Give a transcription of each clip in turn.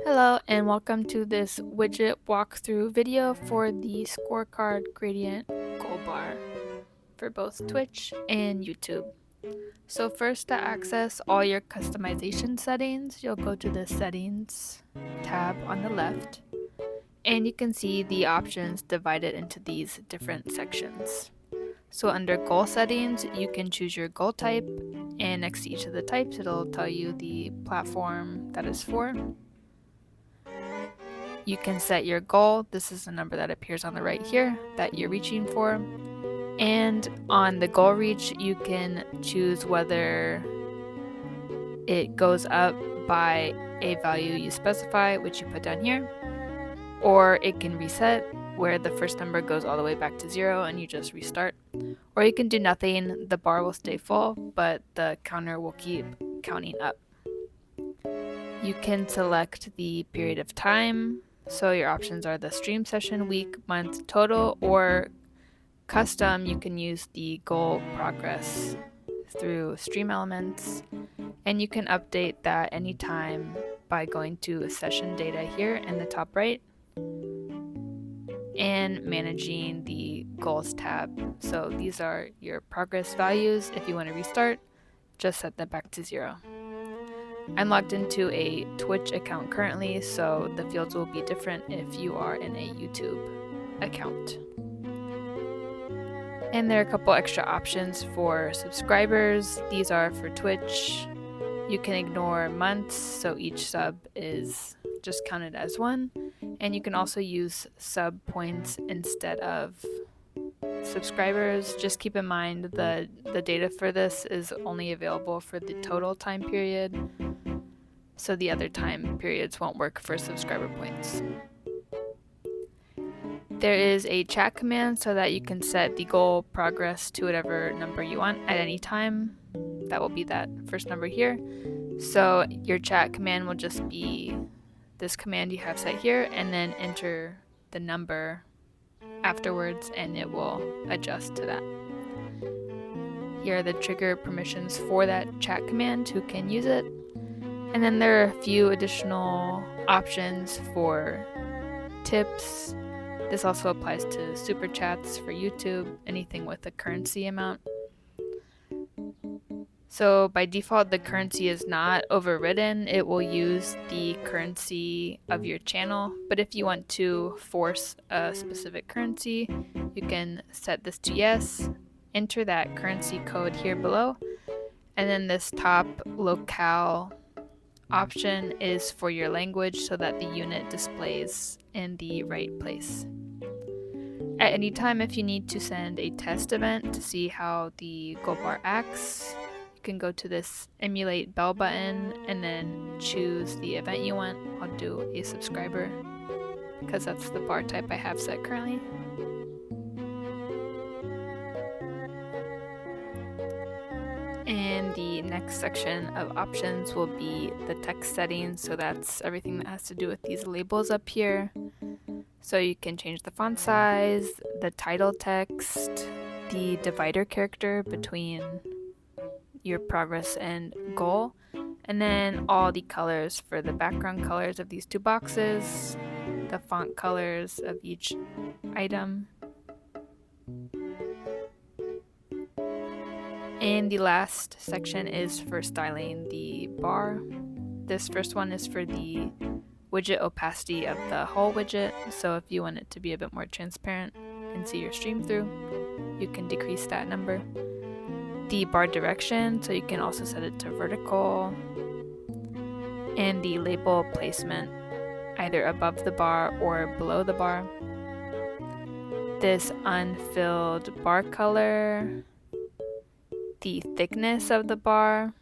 Hello and welcome to this widget walkthrough video for the scorecard gradient goal bar for both Twitch and YouTube. So first, to access all your customization settings, you'll go to the settings tab on the left and you can see the options divided into these different sections. So under goal settings, you can choose your goal type, and next to each of the types it'll tell you the platform that is for. You can set your goal. This is the number that appears on the right here that you're reaching for. And on the goal reach, you can choose whether it goes up by a value you specify, which you put down here, or it can reset where the first number goes all the way back to 0 and you just restart. Or you can do nothing, the bar will stay full, but the counter will keep counting up. You can select the period of time. So your options are the stream session, week, month, total, or custom. You can use the goal progress through stream elements, and you can update that anytime by going to session data here in the top right and managing the goals tab. So these are your progress values. If you want to restart, just set them back to 0. I'm logged into a Twitch account currently, so the fields will be different if you are in a YouTube account. And there are a couple extra options for subscribers. These are for Twitch. You can ignore months, so each sub is just counted as one. And you can also use sub points instead of subscribers. Just keep in mind the data for this is only available for the total time period, so the other time periods won't work for subscriber points. There is a chat command so that you can set the goal progress to whatever number you want at any time. That will be that first number here. So your chat command will just be this command you have set here, and then enter the number afterwards and it will adjust to that. Here are the trigger permissions for that chat command, who can use it. And then there are a few additional options for tips. This also applies to super chats for YouTube, anything with a currency amount. So by default, the currency is not overridden. It will use the currency of your channel. But if you want to force a specific currency, you can set this to yes, enter that currency code here below, and then this top locale option is for your language so that the unit displays in the right place. At any time, if you need to send a test event to see how the goal bar acts, you can go to this emulate bell button and then choose the event you want. I'll do a subscriber because that's the bar type I have set currently. And the next section of options will be the text settings. So that's everything that has to do with these labels up here. So you can change the font size, the title text, the divider character between your progress and goal, and then all the colors for the background colors of these two boxes, the font colors of each item. And the last section is for styling the bar. This first one is for the widget opacity of the whole widget. So if you want it to be a bit more transparent and see your stream through, you can decrease that number. The bar direction, so you can also set it to vertical. And the label placement, either above the bar or below the bar. This unfilled bar color, the thickness of the bar,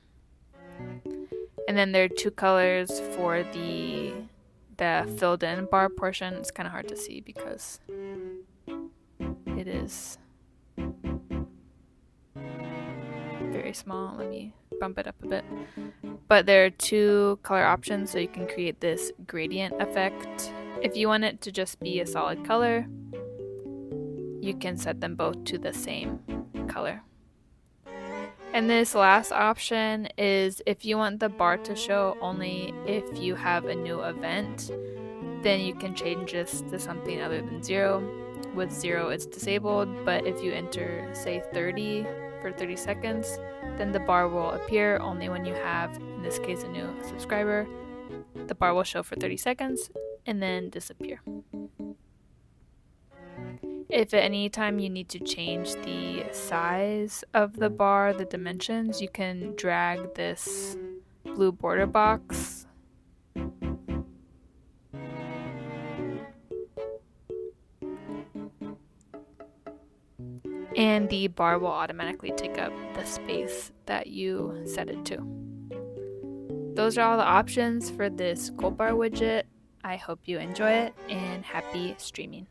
and then there are two colors for the filled in bar portion. It's kind of hard to see because it is very small. Let me bump it up a bit. But there are two color options, so you can create this gradient effect. If you want it to just be a solid color, you can set them both to the same color. And this last option is if you want the bar to show only if you have a new event, then you can change this to something other than 0. With 0 it's disabled, but if you enter say 30 for 30 seconds, then the bar will appear only when you have, in this case, a new subscriber. The bar will show for 30 seconds and then disappear. If at any time you need to change the size of the bar, the dimensions, you can drag this blue border box and the bar will automatically take up the space that you set it to. Those are all the options for this gold bar widget. I hope you enjoy it and happy streaming.